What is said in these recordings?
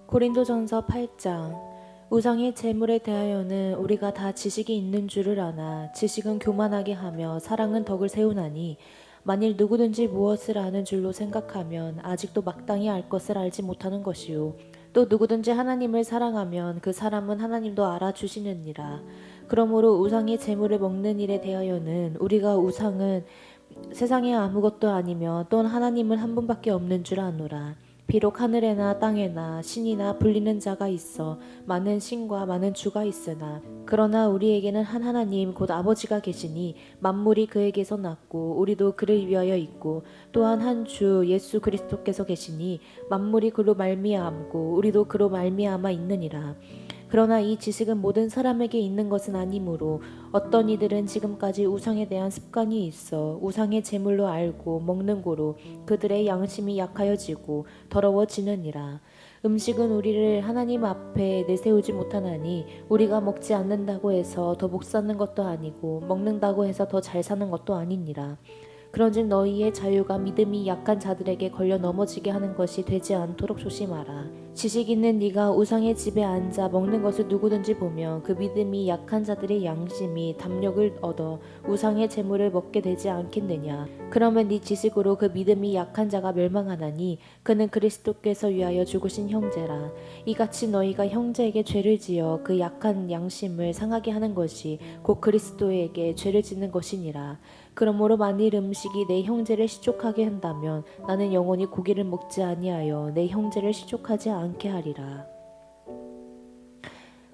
고린도전서 8장. 우상의 재물에 대하여는 우리가 다 지식이 있는 줄을 아나 지식은 교만하게 하며 사랑은 덕을 세우나니 만일 누구든지 무엇을 아는 줄로 생각하면 아직도 마땅히 알 것을 알지 못하는 것이요 또 누구든지 하나님을 사랑하면 그 사람은 하나님도 알아주시느니라. 그러므로 우상의 재물을 먹는 일에 대하여는 우리가 우상은 세상에 아무것도 아니며 또 하나님은 한 분밖에 없는 줄 아노라. 비록 하늘에나 땅에나 신이나 불리는 자가 있어 많은 신과 많은 주가 있으나 그러나 우리에게는 한 하나님 곧 아버지가 계시니 만물이 그에게서 났고 우리도 그를 위하여 있고 또한 한 주 예수 그리스도께서 계시니 만물이 그로 말미암고 우리도 그로 말미암아 있느니라. 그러나 이 지식은 모든 사람에게 있는 것은 아니므로 어떤 이들은 지금까지 우상에 대한 습관이 있어 우상의 제물로 알고 먹는 고로 그들의 양심이 약하여지고 더러워지느니라. 음식은 우리를 하나님 앞에 내세우지 못하나니 우리가 먹지 않는다고 해서 더 복 사는 것도 아니고 먹는다고 해서 더 잘 사는 것도 아니니라. 그런즉 너희의 자유가 믿음이 약한 자들에게 걸려 넘어지게 하는 것이 되지 않도록 조심하라. 지식 있는 네가 우상의 집에 앉아 먹는 것을 누구든지 보면 그 믿음이 약한 자들의 양심이 담력을 얻어 우상의 재물을 먹게 되지 않겠느냐. 그러면 네 지식으로 그 믿음이 약한 자가 멸망하나니 그는 그리스도께서 위하여 죽으신 형제라. 이같이 너희가 형제에게 죄를 지어 그 약한 양심을 상하게 하는 것이 곧 그리스도에게 죄를 짓는 것이니라. 그러므로 만일 음식이 내 형제를 시족하게 한다면 나는 영원히 고기를 먹지 아니하여 내 형제를 시족하지 않게 하리라.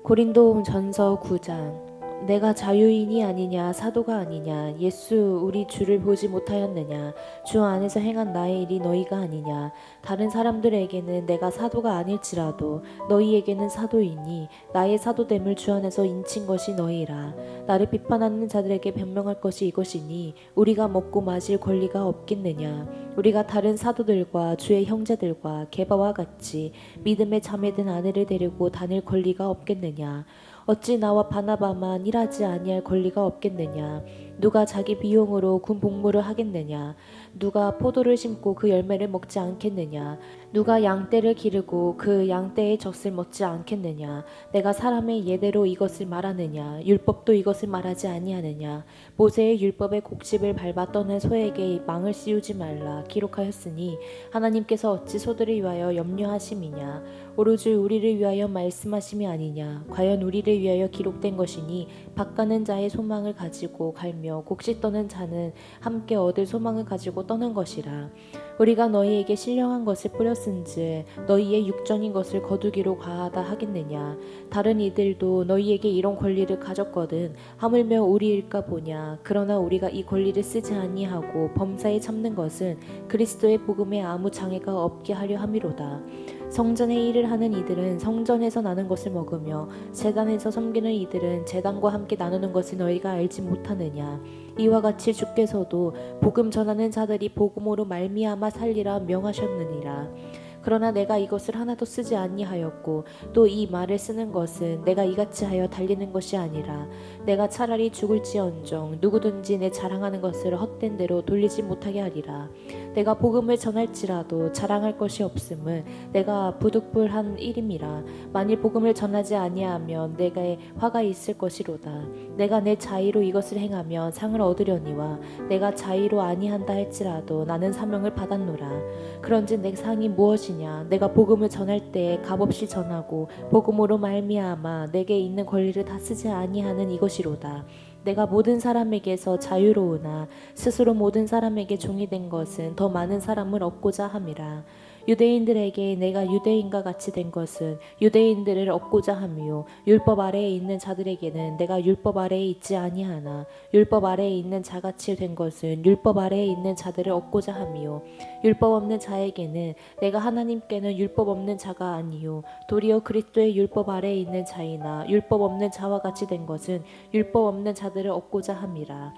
고린도전서 9장. 내가 자유인이 아니냐 사도가 아니냐 예수 우리 주를 보지 못하였느냐 주 안에서 행한 나의 일이 너희가 아니냐. 다른 사람들에게는 내가 사도가 아닐지라도 너희에게는 사도이니 나의 사도됨을 주 안에서 인친 것이 너희라. 나를 비판하는 자들에게 변명할 것이 이것이니 우리가 먹고 마실 권리가 없겠느냐. 우리가 다른 사도들과 주의 형제들과 게바와 같이 믿음의 자매된 아내를 데리고 다닐 권리가 없겠느냐. 어찌 나와 바나바만 일하지 아니할 권리가 없겠느냐. 누가 자기 비용으로 군 복무를 하겠느냐. 누가 포도를 심고 그 열매를 먹지 않겠느냐. 누가 양떼를 기르고 그 양떼의 젖을 먹지 않겠느냐. 내가 사람의 예대로 이것을 말하느냐. 율법도 이것을 말하지 아니하느냐. 모세의 율법의 곡식을 밟아 떠난 소에게 망을 씌우지 말라 기록하였으니 하나님께서 어찌 소들을 위하여 염려하심이냐. 오로지 우리를 위하여 말씀하심이 아니냐. 과연 우리를 위하여 기록된 것이니 밭가는 자의 소망을 가지고 갈며 곡식 떠는 자는 함께 얻을 소망을 가지고 떠는 것이라. 우리가 너희에게 신령한 것을 뿌렸은즉 너희의 육정인 것을 거두기로 과하다 하겠느냐. 다른 이들도 너희에게 이런 권리를 가졌거든 하물며 우리일까 보냐. 그러나 우리가 이 권리를 쓰지 아니하고 범사에 참는 것은 그리스도의 복음에 아무 장애가 없게 하려 함이로다. 성전의 일을 하는 이들은 성전에서 나는 것을 먹으며 제단에서 섬기는 이들은 제단과 함께 나누는 것을 너희가 알지 못하느냐. 이와 같이 주께서도 복음 전하는 자들이 복음으로 말미암아 살리라 명하셨느니라. 그러나 내가 이것을 하나도 쓰지 아니하였고 또 이 말을 쓰는 것은 내가 이같이 하여 달리는 것이 아니라 내가 차라리 죽을지언정 누구든지 내 자랑하는 것을 헛된 대로 돌리지 못하게 하리라. 내가 복음을 전할지라도 자랑할 것이 없음은 내가 부득불한 일임이라. 만일 복음을 전하지 아니하면 내게 화가 있을 것이로다. 내가 내 자의로 이것을 행하면 상을 얻으려니와 내가 자의로 아니한다 할지라도 나는 사명을 받았노라. 그런즉 내 상이 무엇이냐. 내가 복음을 전할 때에 값없이 전하고 복음으로 말미암아 내게 있는 권리를 다 쓰지 아니하는 이것이로다. 내가 모든 사람에게서 자유로우나 스스로 모든 사람에게 종이 된 것은 더 많은 사람을 얻고자 함이라. 유대인들에게 내가 유대인과 같이 된 것은 유대인들을 얻고자 함이요 율법 아래에 있는 자들에게는 내가 율법 아래에 있지 아니하나 율법 아래에 있는 자같이 된 것은 율법 아래에 있는 자들을 얻고자 함이요 율법 없는 자에게는 내가 하나님께는 율법 없는 자가 아니요 도리어 그리스도의 율법 아래에 있는 자이나 율법 없는 자와 같이 된 것은 율법 없는 자들을 얻고자 함이라.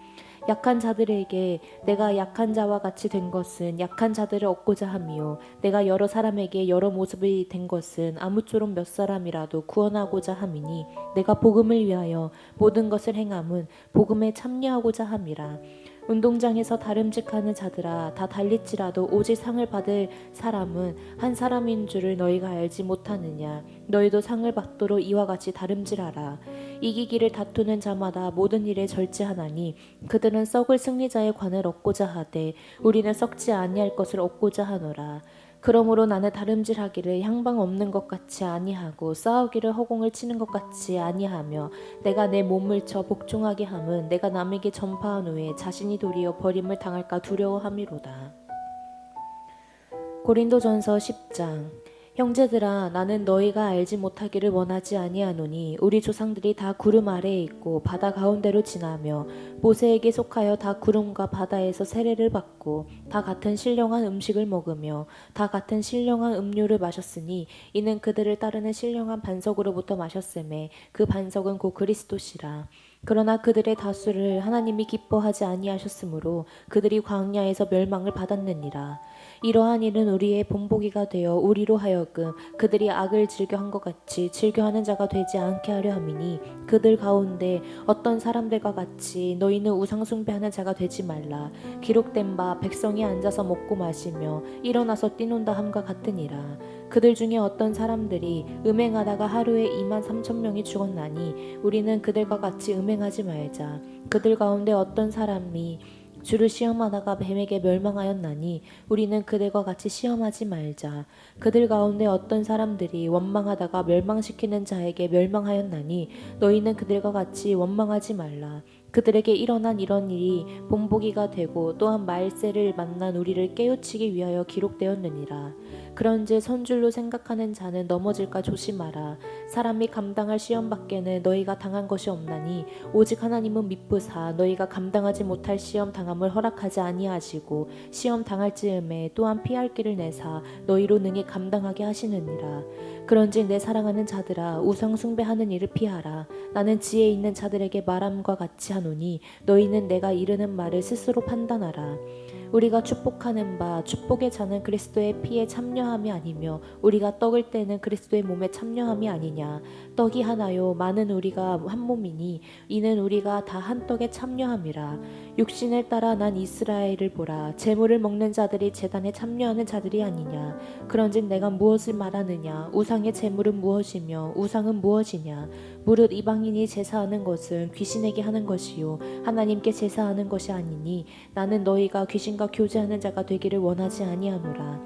약한 자들에게 내가 약한 자와 같이 된 것은 약한 자들을 얻고자 함이요 내가 여러 사람에게 여러 모습이 된 것은 아무쪼록 몇 사람이라도 구원하고자 함이니 내가 복음을 위하여 모든 것을 행함은 복음에 참여하고자 함이라. 운동장에서 다름질하는 자들아 다 달릴지라도 오직 상을 받을 사람은 한 사람인 줄을 너희가 알지 못하느냐. 너희도 상을 받도록 이와 같이 다름질하라. 이기기를 다투는 자마다 모든 일에 절제하나니 그들은 썩을 승리자의 관을 얻고자 하되 우리는 썩지 아니할 것을 얻고자 하노라. 그러므로 나는 다름질하기를 향방 없는 것 같이 아니하고 싸우기를 허공을 치는 것 같이 아니하며 내가 내 몸을 쳐 복종하게 함은 내가 남에게 전파한 후에 자신이 도리어 버림을 당할까 두려워함이로다. 고린도전서 10장. 형제들아 나는 너희가 알지 못하기를 원하지 아니하노니 우리 조상들이 다 구름 아래에 있고 바다 가운데로 지나며 모세에게 속하여 다 구름과 바다에서 세례를 받고 다 같은 신령한 음식을 먹으며 다 같은 신령한 음료를 마셨으니 이는 그들을 따르는 신령한 반석으로부터 마셨음에 그 반석은 곧 그리스도시라. 그러나 그들의 다수를 하나님이 기뻐하지 아니하셨으므로 그들이 광야에서 멸망을 받았느니라. 이러한 일은 우리의 본보기가 되어 우리로 하여금 그들이 악을 즐겨한 것 같이 즐겨하는 자가 되지 않게 하려 함이니 그들 가운데 어떤 사람들과 같이 너희는 우상 숭배하는 자가 되지 말라. 기록된 바 백성이 앉아서 먹고 마시며 일어나서 뛰논다 함과 같으니라. 그들 중에 어떤 사람들이 음행하다가 하루에 23,000명이 죽었나니 우리는 그들과 같이 음행하지 말자. 그들 가운데 어떤 사람이 주를 시험하다가 뱀에게 멸망하였나니 우리는 그들과 같이 시험하지 말자. 그들 가운데 어떤 사람들이 원망하다가 멸망시키는 자에게 멸망하였나니 너희는 그들과 같이 원망하지 말라. 그들에게 일어난 이런 일이 본보기가 되고 또한 말세를 만난 우리를 깨우치기 위하여 기록되었느니라. 그런즉 선줄로 생각하는 자는 넘어질까 조심하라. 사람이 감당할 시험 밖에는 너희가 당한 것이 없나니 오직 하나님은 미쁘사 너희가 감당하지 못할 시험 당함을 허락하지 아니하시고 시험 당할 즈음에 또한 피할 길을 내사 너희로 능히 감당하게 하시느니라. 그런즉 내 사랑하는 자들아 우상 숭배하는 일을 피하라. 나는 지혜 있는 자들에게 말함과 같이 하노니 너희는 내가 이르는 말을 스스로 판단하라. 우리가 축복하는 바 축복의 자는 그리스도의 피에 참여함이 아니며 우리가 떡을 떼는 그리스도의 몸에 참여함이 아니냐. 떡이 하나요 많은 우리가 한 몸이니 이는 우리가 다 한 떡에 참여함이라. 육신을 따라 난 이스라엘을 보라. 제물을 먹는 자들이 제단에 참여하는 자들이 아니냐. 그런즉 내가 무엇을 말하느냐. 우상의 제물은 무엇이며 우상은 무엇이냐. 무릇 이방인이 제사하는 것은 귀신에게 하는 것이요 하나님께 제사하는 것이 아니니 나는 너희가 귀신과 교제하는 자가 되기를 원하지 아니하노라.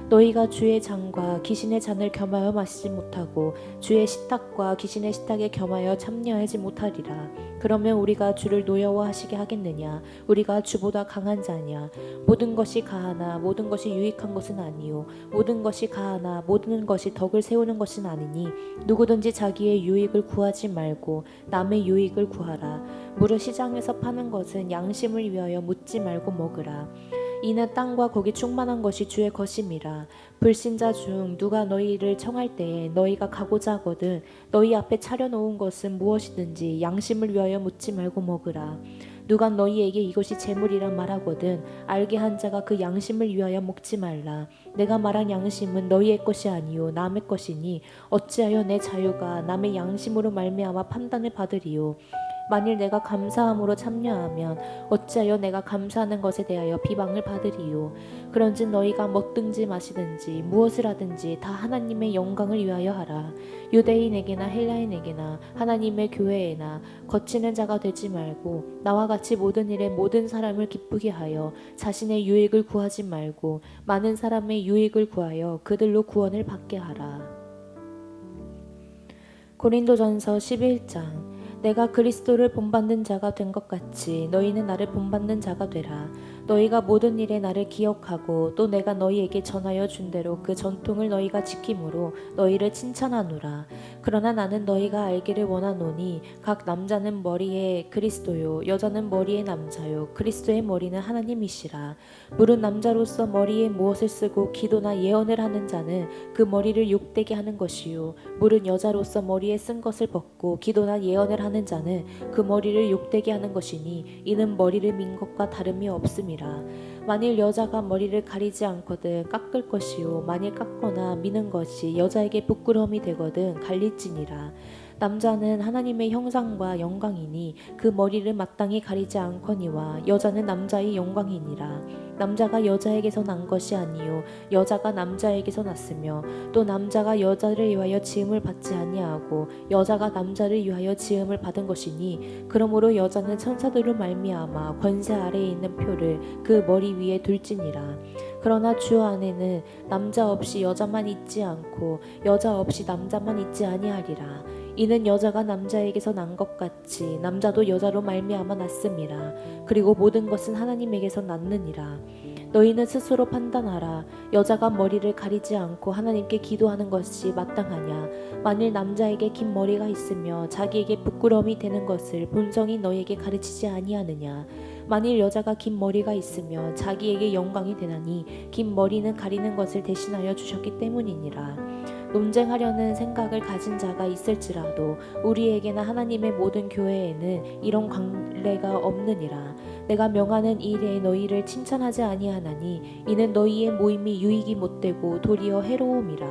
너희가 주의 잔과 귀신의 잔을 겸하여 마시지 못하고 주의 식탁과 귀신의 식탁에 겸하여 참여하지 못하리라. 그러면 우리가 주를 노여워하시게 하겠느냐. 우리가 주보다 강한 자냐. 모든 것이 가하나 모든 것이 유익한 것은 아니요 모든 것이 가하나 모든 것이 덕을 세우는 것은 아니니 누구든지 자기의 유익을 구하지 말고 남의 유익을 구하라. 무릇 시장에서 파는 것은 양심을 위하여 묻지 말고 먹으라. 이는 땅과 거기 충만한 것이 주의 것임이라. 불신자 중 누가 너희를 청할 때에 너희가 가고자 하거든 너희 앞에 차려놓은 것은 무엇이든지 양심을 위하여 묻지 말고 먹으라. 누가 너희에게 이것이 재물이라 말하거든 알게 한 자가 그 양심을 위하여 먹지 말라. 내가 말한 양심은 너희의 것이 아니요 남의 것이니 어찌하여 내 자유가 남의 양심으로 말미암아 판단을 받으리요. 만일 내가 감사함으로 참여하면 어찌하여 내가 감사하는 것에 대하여 비방을 받으리요. 그런즉 너희가 먹든지 마시든지 무엇을 하든지 다 하나님의 영광을 위하여 하라. 유대인에게나 헬라인에게나 하나님의 교회에나 거치는 자가 되지 말고 나와 같이 모든 일에 모든 사람을 기쁘게 하여 자신의 유익을 구하지 말고 많은 사람의 유익을 구하여 그들로 구원을 받게 하라. 고린도전서 11장. 내가 그리스도를 본받는 자가 된 것 같이 너희는 나를 본받는 자가 되라. 너희가 모든 일에 나를 기억하고 또 내가 너희에게 전하여 준 대로 그 전통을 너희가 지킴으로 너희를 칭찬하노라. 그러나 나는 너희가 알기를 원하노니 각 남자는 머리에 그리스도요 여자는 머리에 남자요 그리스도의 머리는 하나님이시라. 무릇 남자로서 머리에 무엇을 쓰고 기도나 예언을 하는 자는 그 머리를 욕되게 하는 것이요 무릇 여자로서 머리에 쓴 것을 벗고 기도나 예언을 하는 자는 그 머리를 욕되게 하는 것이니 이는 머리를 민 것과 다름이 없음이라. 만일 여자가 머리를 가리지 않거든 깎을 것이요 만일 깎거나 미는 것이 여자에게 부끄러움이 되거든 갈릴지니라. 남자는 하나님의 형상과 영광이니 그 머리를 마땅히 가리지 않거니와 여자는 남자의 영광이니라. 남자가 여자에게서 난 것이 아니요 여자가 남자에게서 났으며 또 남자가 여자를 위하여 지음을 받지 아니하고 여자가 남자를 위하여 지음을 받은 것이니 그러므로 여자는 천사들로 말미암아 권세 아래에 있는 표를 그 머리 위에 둘지니라. 그러나 주 안에는 남자 없이 여자만 있지 않고 여자 없이 남자만 있지 아니하리라. 이는 여자가 남자에게서 난 것 같이 남자도 여자로 말미암아 났음이라. 그리고 모든 것은 하나님에게서 났느니라. 너희는 스스로 판단하라. 여자가 머리를 가리지 않고 하나님께 기도하는 것이 마땅하냐? 만일 남자에게 긴 머리가 있으며 자기에게 부끄러움이 되는 것을 본성이 너희에게 가르치지 아니하느냐? 만일 여자가 긴 머리가 있으며 자기에게 영광이 되나니 긴 머리는 가리는 것을 대신하여 주셨기 때문이니라. 논쟁하려는 생각을 가진 자가 있을지라도 우리에게나 하나님의 모든 교회에는 이런 관례가 없느니라. 내가 명하는 일에 너희를 칭찬하지 아니하나니 이는 너희의 모임이 유익이 못되고 도리어 해로움이라.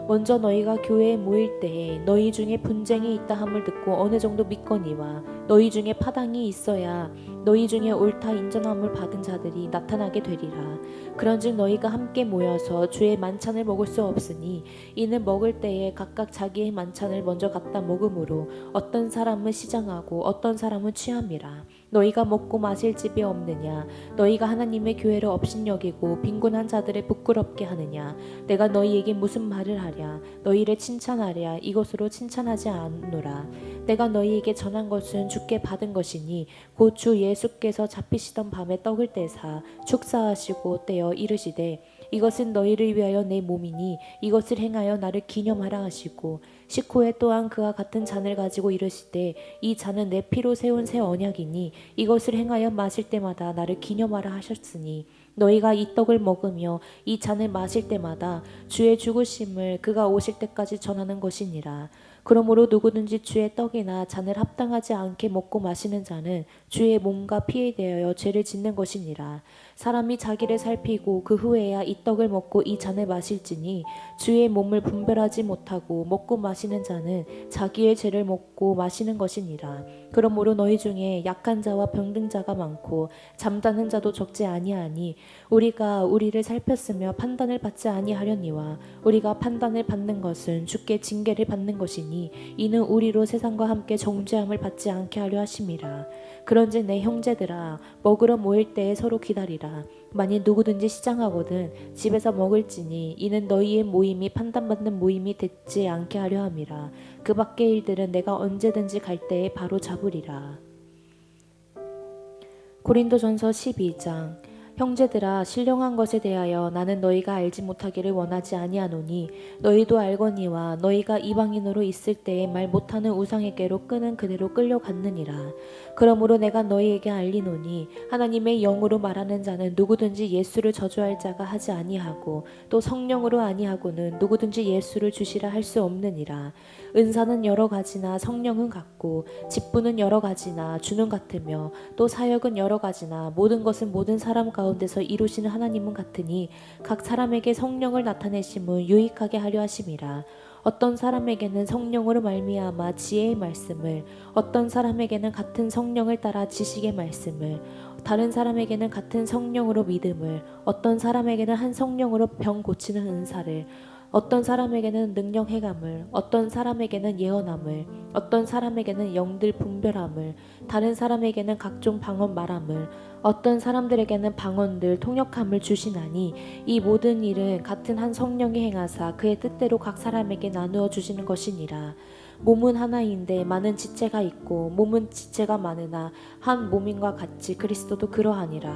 먼저 너희가 교회에 모일 때에 너희 중에 분쟁이 있다 함을 듣고 어느 정도 믿거니와 너희 중에 파당이 있어야 너희 중에 옳다 인정함을 받은 자들이 나타나게 되리라. 그런즉 너희가 함께 모여서 주의 만찬을 먹을 수 없으니 이는 먹을 때에 각각 자기의 만찬을 먼저 갖다 먹으므로 어떤 사람은 시장하고 어떤 사람은 취함이라. 너희가 먹고 마실 집이 없느냐? 너희가 하나님의 교회를 업신여기고 빈곤한 자들을 부끄럽게 하느냐? 내가 너희에게 무슨 말을 하랴? 너희를 칭찬하랴? 이것으로 칭찬하지 않노라. 내가 너희에게 전한 것은 주께 받은 것이니 곧 주 예수께서 잡히시던 밤에 떡을 떼사 축사하시고 떼어 이르시되 이것은 너희를 위하여 내 몸이니 이것을 행하여 나를 기념하라 하시고 식후에 또한 그와 같은 잔을 가지고 이르시되 이 잔은 내 피로 세운 새 언약이니 이것을 행하여 마실 때마다 나를 기념하라 하셨으니 너희가 이 떡을 먹으며 이 잔을 마실 때마다 주의 죽으심을 그가 오실 때까지 전하는 것이니라. 그러므로 누구든지 주의 떡이나 잔을 합당하지 않게 먹고 마시는 자는 주의 몸과 피에 대하여 죄를 짓는 것이니라. 사람이 자기를 살피고 그 후에야 이 떡을 먹고 이 잔을 마실지니 주의 몸을 분별하지 못하고 먹고 마시는 자는 자기의 죄를 먹고 마시는 것이니라. 그러므로 너희 중에 약한 자와 병든 자가 많고 잠자는 자도 적지 아니하니 우리가 우리를 살폈으며 판단을 받지 아니하려니와 우리가 판단을 받는 것은 주께 징계를 받는 것이니 이는 우리로 세상과 함께 정죄함을 받지 않게 하려 하심이라. 그런즉 내 형제들아 먹으러 모일 때에 서로 기다리라. 만일 누구든지 시장하거든 집에서 먹을지니 이는 너희의 모임이 판단받는 모임이 되지 않게 하려 함이라. 그 밖의 일들은 내가 언제든지 갈 때에 바로 잡으리라. 고린도전서 12장. 형제들아 신령한 것에 대하여 나는 너희가 알지 못하기를 원하지 아니하노니 너희도 알거니와 너희가 이방인으로 있을 때에 말 못하는 우상에게로 끄는 그대로 끌려갔느니라. 그러므로 내가 너희에게 알리노니 하나님의 영으로 말하는 자는 누구든지 예수를 저주할 자가 하지 아니하고 또 성령으로 아니하고는 누구든지 예수를 주시라 할 수 없느니라. 은사는 여러 가지나 성령은 같고 직분은 여러 가지나 주는 같으며 또 사역은 여러 가지나 모든 것은 모든 사람 가운데서 이루시는 하나님은 같으니 각 사람에게 성령을 나타내심은 유익하게 하려 하심이라. 어떤 사람에게는 성령으로 말미암아 지혜의 말씀을, 어떤 사람에게는 같은 성령을 따라 지식의 말씀을, 다른 사람에게는 같은 성령으로 믿음을, 어떤 사람에게는 한 성령으로 병 고치는 은사를, 어떤 사람에게는 능력 행함을, 어떤 사람에게는 예언함을, 어떤 사람에게는 영들 분별함을, 다른 사람에게는 각종 방언 말함을, 어떤 사람들에게는 방언들 통역함을 주시나니 이 모든 일은 같은 한 성령이 행하사 그의 뜻대로 각 사람에게 나누어 주시는 것이니라. 몸은 하나인데 많은 지체가 있고 몸은 지체가 많으나 한 몸인과 같이 그리스도도 그러하니라.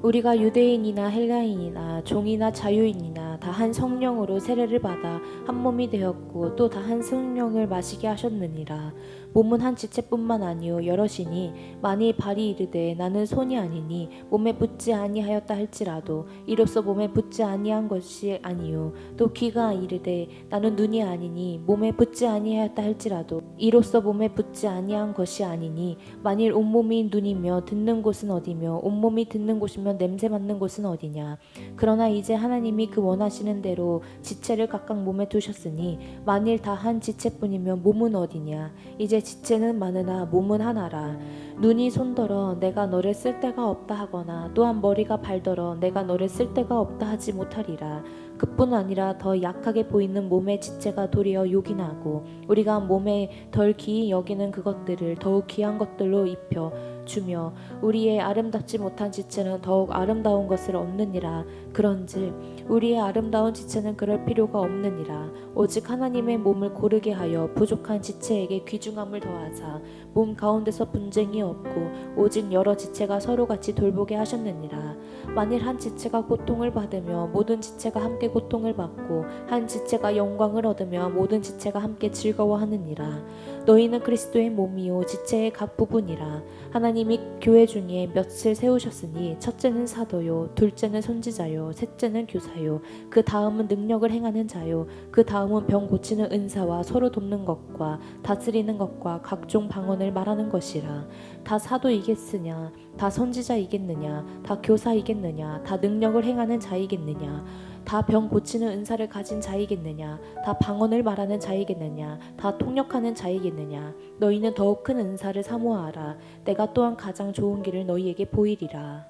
우리가 유대인이나 헬라인이나 종이나 자유인이나 다 한 성령으로 세례를 받아 한 몸이 되었고 또 다 한 성령을 마시게 하셨느니라. 몸은 한 지체뿐만 아니요 여럿이니 만일 발이 이르되 나는 손이 아니니 몸에 붙지 아니하였다 할지라도 이로써 몸에 붙지 아니한 것이 아니요 또 귀가 이르되 나는 눈이 아니니 몸에 붙지 아니하였다 할지라도 이로써 몸에 붙지 아니한 것이 아니니 만일 온몸이 눈이며 듣는 곳은 어디며 온몸이 듣는 곳이며 냄새 맡는 곳은 어디냐. 그러나 이제 하나님이 그 원하시는 대로 지체를 각각 몸에 두셨으니 만일 다 한 지체뿐이며 몸은 어디냐. 이제 지체는 많으나 몸은 하나라. 눈이 손더러 내가 너를 쓸 데가 없다 하거나 또한 머리가 발더러 내가 너를 쓸 데가 없다 하지 못하리라. 그뿐 아니라 더 약하게 보이는 몸의 지체가 도리어 요긴하고 우리가 몸에 덜 귀히 여기는 그것들을 더욱 귀한 것들로 입혀 주며 우리의 아름답지 못한 지체는 더욱 아름다운 것을 얻느니라. 그런즉 우리의 아름다운 지체는 그럴 필요가 없느니라. 오직 하나님의 몸을 고르게 하여 부족한 지체에게 귀중함을 더하사 몸 가운데서 분쟁이 없고 오직 여러 지체가 서로 같이 돌보게 하셨느니라. 만일 한 지체가 고통을 받으며 모든 지체가 함께 고통을 받고 한 지체가 영광을 얻으며 모든 지체가 함께 즐거워하느니라. 너희는 그리스도의 몸이요 지체의 각 부분이라. 하나님이 교회 중에 몇을 세우셨으니 첫째는 사도요 둘째는 선지자요 셋째는 교사요 그 다음은 능력을 행하는 자요 그 다음은 병 고치는 은사와 서로 돕는 것과 다스리는 것과 각종 방언을 말하는 것이라. 다 사도이겠으냐 다 선지자이겠느냐 다 교사이겠느냐 다 능력을 행하는 자이겠느냐 다 병 고치는 은사를 가진 자이겠느냐 다 방언을 말하는 자이겠느냐 다 통역하는 자이겠느냐. 너희는 더욱 큰 은사를 사모하라. 내가 또한 가장 좋은 길을 너희에게 보이리라.